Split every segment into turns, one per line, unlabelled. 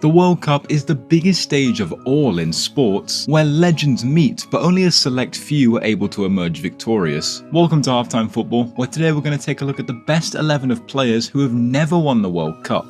The World Cup is the biggest stage of all in sports, where legends meet, but only a select few are able to emerge victorious. Welcome to Halftime Football, where today we're going to take a look at the best 11 of players who have never won the World Cup.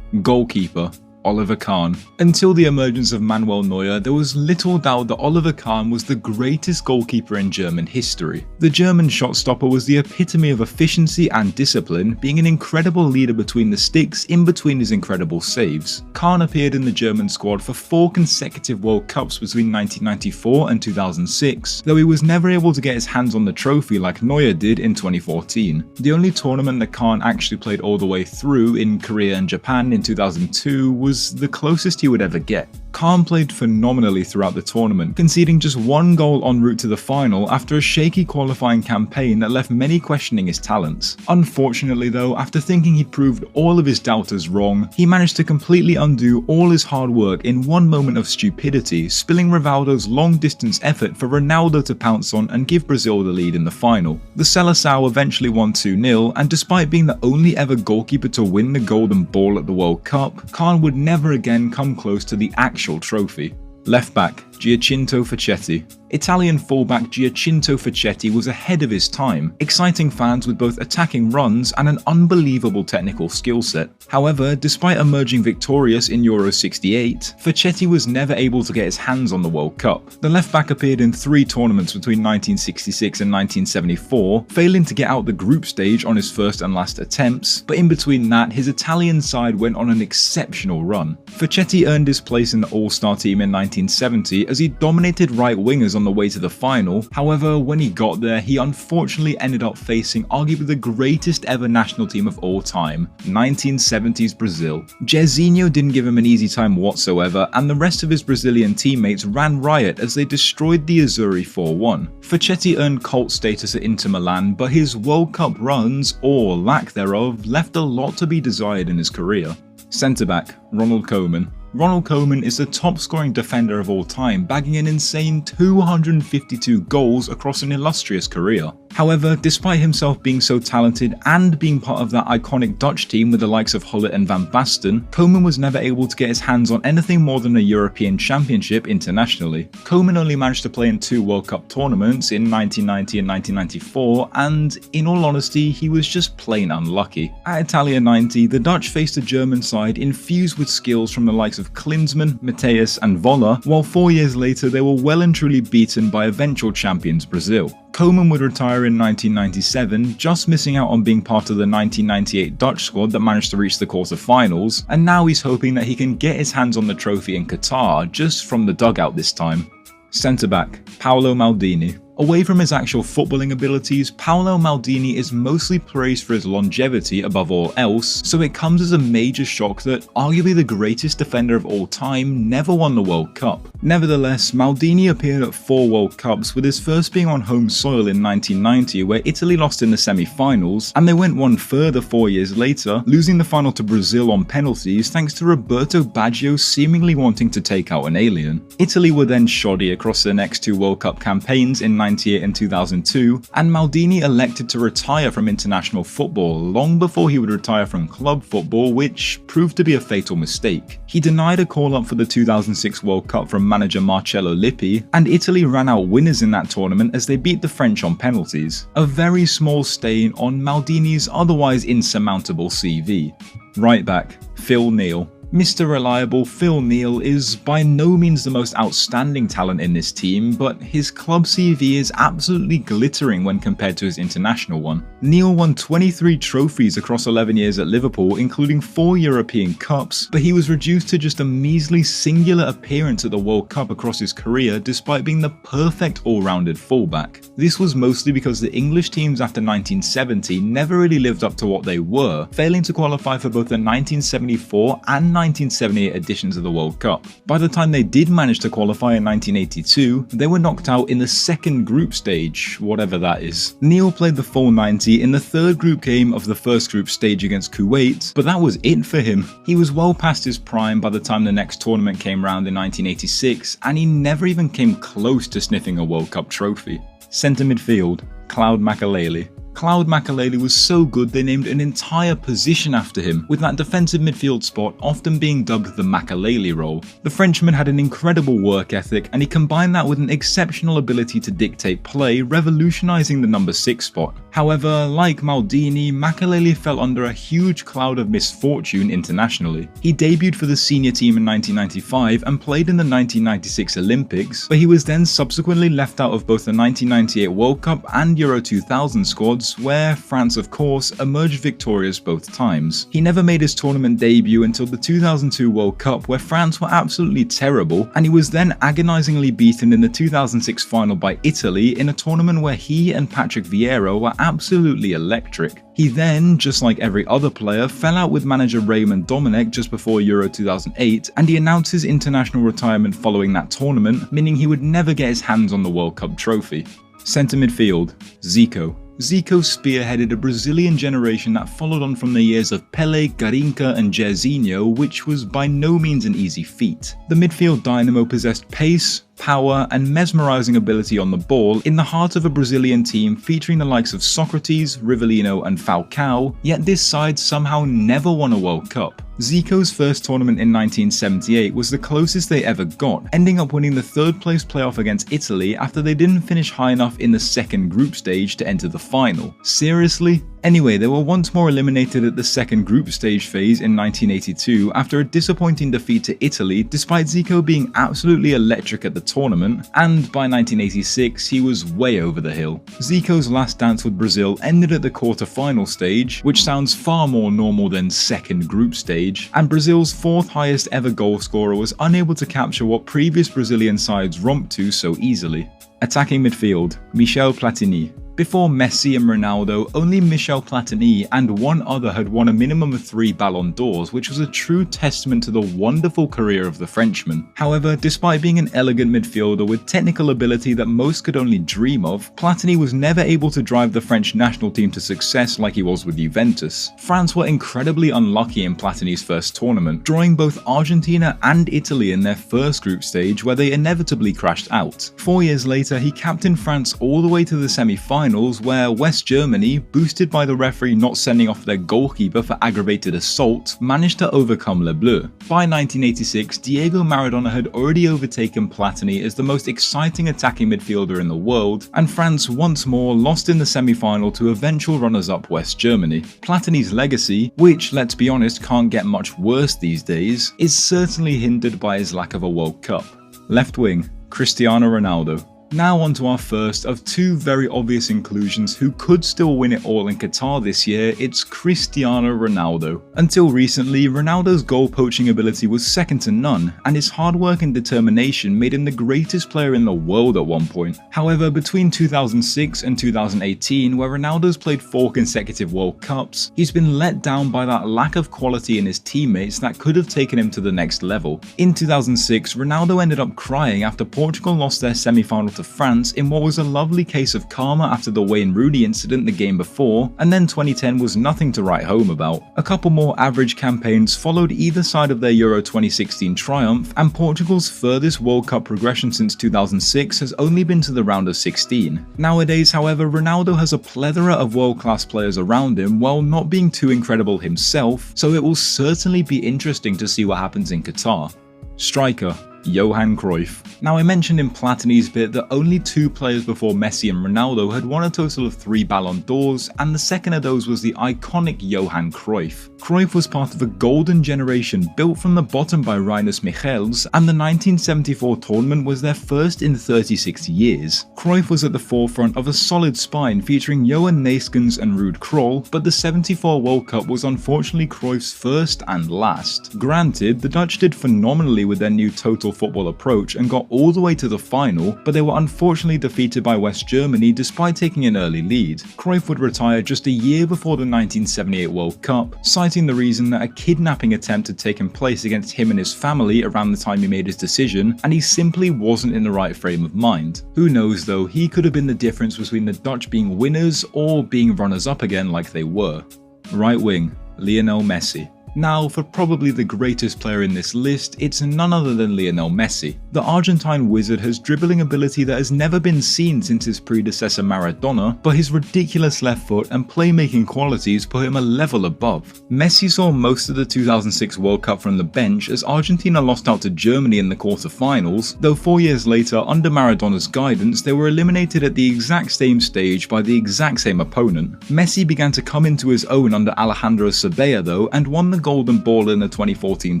Goalkeeper: Oliver Kahn. Until the emergence of Manuel Neuer, there was little doubt that Oliver Kahn was the greatest goalkeeper in German history. The German shot stopper was the epitome of efficiency and discipline, being an incredible leader between the sticks in between his incredible saves. Kahn appeared in the German squad for 4 consecutive World Cups between 1994 and 2006, though he was never able to get his hands on the trophy like Neuer did in 2014. The only tournament that Kahn actually played all the way through, in Korea and Japan in 2002, was the closest he would ever get. Kahn played phenomenally throughout the tournament, conceding just 1 goal en route to the final after a shaky qualifying campaign that left many questioning his talents. Unfortunately though, after thinking he'd proved all of his doubters wrong, he managed to completely undo all his hard work in one moment of stupidity, spilling Rivaldo's long-distance effort for Ronaldo to pounce on and give Brazil the lead in the final. The Seleção eventually won 2-0, and despite being the only ever goalkeeper to win the Golden Ball at the World Cup, Kahn would never again come close to the actual trophy. Left back: Giacinto Facchetti. Italian fullback Giacinto Facchetti was ahead of his time, exciting fans with both attacking runs and an unbelievable technical skill set. However, despite emerging victorious in Euro 68, Facchetti was never able to get his hands on the World Cup. The left back appeared in 3 tournaments between 1966 and 1974, failing to get out the group stage on his first and last attempts, but in between that, his Italian side went on an exceptional run. Facchetti earned his place in the All-Star team in 1970 as he dominated right wingers on the way to the final. However, when he got there, he unfortunately ended up facing arguably the greatest ever national team of all time, 1970s Brazil. Jairzinho didn't give him an easy time whatsoever, and the rest of his Brazilian teammates ran riot as they destroyed the Azzurri 4-1. Facchetti earned cult status at Inter Milan, but his World Cup runs, or lack thereof, left a lot to be desired in his career. Centre back: Ronald Koeman. Ronald Koeman is the top scoring defender of all time, bagging an insane 252 goals across an illustrious career. However, despite himself being so talented and being part of that iconic Dutch team with the likes of Gullit and Van Basten, Koeman was never able to get his hands on anything more than a European Championship internationally. Koeman only managed to play in 2 World Cup tournaments in 1990 and 1994, and in all honesty, he was just plain unlucky. At Italia 90, the Dutch faced a German side infused with skills from the likes of Klinsmann, Matthäus and Voller, while 4 years later they were well and truly beaten by eventual champions Brazil. Koeman would retire in 1997, just missing out on being part of the 1998 Dutch squad that managed to reach the quarter-finals, and now he's hoping that he can get his hands on the trophy in Qatar, just from the dugout this time. Centre back: Paolo Maldini. Away from his actual footballing abilities, Paolo Maldini is mostly praised for his longevity above all else, so it comes as a major shock that arguably the greatest defender of all time never won the World Cup. Nevertheless, Maldini appeared at 4 World Cups, with his first being on home soil in 1990, where Italy lost in the semi-finals, and they went one further 4 years later, losing the final to Brazil on penalties thanks to Roberto Baggio seemingly wanting to take out an alien. Italy were then shoddy across their next 2 World Cup campaigns in 1998 and 2002, and Maldini elected to retire from international football long before he would retire from club football, which proved to be a fatal mistake. He denied a call-up for the 2006 World Cup from manager Marcello Lippi, and Italy ran out winners in that tournament as they beat the French on penalties. A very small stain on Maldini's otherwise insurmountable CV. Right back: Phil Neal. Mr. Reliable Phil Neal is by no means the most outstanding talent in this team, but his club CV is absolutely glittering when compared to his international one. Neal won 23 trophies across 11 years at Liverpool, including 4 European Cups, but he was reduced to just a measly singular appearance at the World Cup across his career despite being the perfect all-rounded fullback. This was mostly because the English teams after 1970 never really lived up to what they were, failing to qualify for both the 1974 and 1978 editions of the World Cup. By the time they did manage to qualify in 1982, they were knocked out in the 2nd group stage, whatever that is. Neal played the full 90 in the 3rd group game of the 1st group stage against Kuwait, but that was it for him. He was well past his prime by the time the next tournament came round in 1986, and he never even came close to sniffing a World Cup trophy. Centre midfield: Claude Makélélé. Claude Makélélé was so good they named an entire position after him, with that defensive midfield spot often being dubbed the Makélélé role. The Frenchman had an incredible work ethic, and he combined that with an exceptional ability to dictate play, revolutionizing the number 6 spot. However, like Maldini, Makélélé fell under a huge cloud of misfortune internationally. He debuted for the senior team in 1995 and played in the 1996 Olympics, but he was then subsequently left out of both the 1998 World Cup and Euro 2000 squads, where France, of course, emerged victorious both times. He never made his tournament debut until the 2002 World Cup, where France were absolutely terrible, and he was then agonizingly beaten in the 2006 final by Italy in a tournament where he and Patrick Vieira were absolutely electric. He then, just like every other player, fell out with manager Raymond Domenech just before Euro 2008, and he announced his international retirement following that tournament, meaning he would never get his hands on the World Cup trophy. Centre midfield, Zico. Zico spearheaded a Brazilian generation that followed on from the years of Pelé, Garinca and Jairzinho, which was by no means an easy feat. The midfield dynamo possessed pace, power and mesmerizing ability on the ball in the heart of a Brazilian team featuring the likes of Socrates, Rivellino and Falcao, yet this side somehow never won a World Cup. Zico's first tournament in 1978 was the closest they ever got, ending up winning the 3rd place playoff against Italy after they didn't finish high enough in the second group stage to enter the final. Seriously? Anyway, they were once more eliminated at the second group stage phase in 1982 after a disappointing defeat to Italy, despite Zico being absolutely electric at the tournament, and by 1986 he was way over the hill. Zico's last dance with Brazil ended at the quarter-final stage, which sounds far more normal than second group stage, and Brazil's 4th highest ever goal scorer was unable to capture what previous Brazilian sides romped to so easily. Attacking midfield, Michel Platini. Before Messi and Ronaldo, only Michel Platini and one other had won a minimum of 3 Ballon d'Ors, which was a true testament to the wonderful career of the Frenchman. However, despite being an elegant midfielder with technical ability that most could only dream of, Platini was never able to drive the French national team to success like he was with Juventus. France were incredibly unlucky in Platini's first tournament, drawing both Argentina and Italy in their first group stage, where they inevitably crashed out. 4 years later, he captained France all the way to the semi-finals, where West Germany, boosted by the referee not sending off their goalkeeper for aggravated assault, managed to overcome Les Bleus. By 1986, Diego Maradona had already overtaken Platini as the most exciting attacking midfielder in the world, and France once more lost in the semi-final to eventual runners-up West Germany. Platini's legacy, which, let's be honest, can't get much worse these days, is certainly hindered by his lack of a World Cup. Left wing, Cristiano Ronaldo. Now on to our first of 2 very obvious inclusions who could still win it all in Qatar this year. It's Cristiano Ronaldo. Until recently, Ronaldo's goal poaching ability was second to none, and his hard work and determination made him the greatest player in the world at one point. However, between 2006 and 2018, where Ronaldo's played 4 consecutive World Cups, he's been let down by that lack of quality in his teammates that could have taken him to the next level. In 2006, Ronaldo ended up crying after Portugal lost their semi-final to France in what was a lovely case of karma after the Wayne Rooney incident the game before, and then 2010 was nothing to write home about. A couple more average campaigns followed either side of their Euro 2016 triumph, and Portugal's furthest World Cup progression since 2006 has only been to the round of 16. Nowadays, however, Ronaldo has a plethora of world-class players around him while not being too incredible himself, so it will certainly be interesting to see what happens in Qatar. Striker, Johan Cruyff. Now, I mentioned in Platini's bit that only 2 players before Messi and Ronaldo had won a total of 3 Ballon d'Ors, and the second of those was the iconic Johan Cruyff. Cruyff was part of a golden generation built from the bottom by Rinus Michels, and the 1974 tournament was their first in 36 years. Cruyff was at the forefront of a solid spine featuring Johan Neeskens and Ruud Krol, but the 74 World Cup was unfortunately Cruyff's first and last. Granted, the Dutch did phenomenally with their new total football approach and got all the way to the final, but they were unfortunately defeated by West Germany despite taking an early lead. Cruyff would retire just a year before the 1978 World Cup, citing the reason that a kidnapping attempt had taken place against him and his family around the time he made his decision, and he simply wasn't in the right frame of mind. Who knows though, he could have been the difference between the Dutch being winners or being runners-up again like they were. Right wing, Lionel Messi. Now, for probably the greatest player in this list, it's none other than Lionel Messi. The Argentine wizard has dribbling ability that has never been seen since his predecessor Maradona, but his ridiculous left foot and playmaking qualities put him a level above. Messi saw most of the 2006 World Cup from the bench as Argentina lost out to Germany in the quarter-finals, though 4 years later, under Maradona's guidance, they were eliminated at the exact same stage by the exact same opponent. Messi began to come into his own under Alejandro Sabella though, and won the Golden Ball in the 2014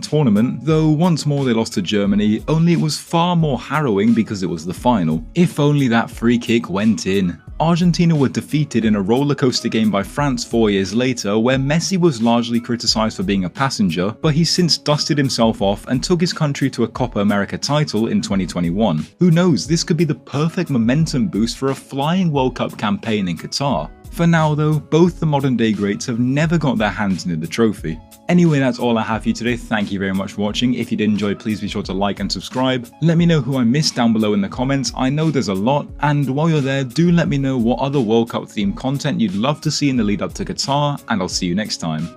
tournament, though once more they lost to Germany, only it was far more harrowing because it was the final. If only that free kick went in. Argentina were defeated in a rollercoaster game by France 4 years later, where Messi was largely criticised for being a passenger, but he's since dusted himself off and took his country to a Copa America title in 2021. Who knows, this could be the perfect momentum boost for a flying World Cup campaign in Qatar. For now though, both the modern day greats have never got their hands near the trophy. Anyway, that's all I have for you today. Thank you very much for watching. If you did enjoy, please be sure to like and subscribe. Let me know who I missed down below in the comments. I know there's a lot, and while you're there, do let me know what other World Cup themed content you'd love to see in the lead up to Qatar, and I'll see you next time.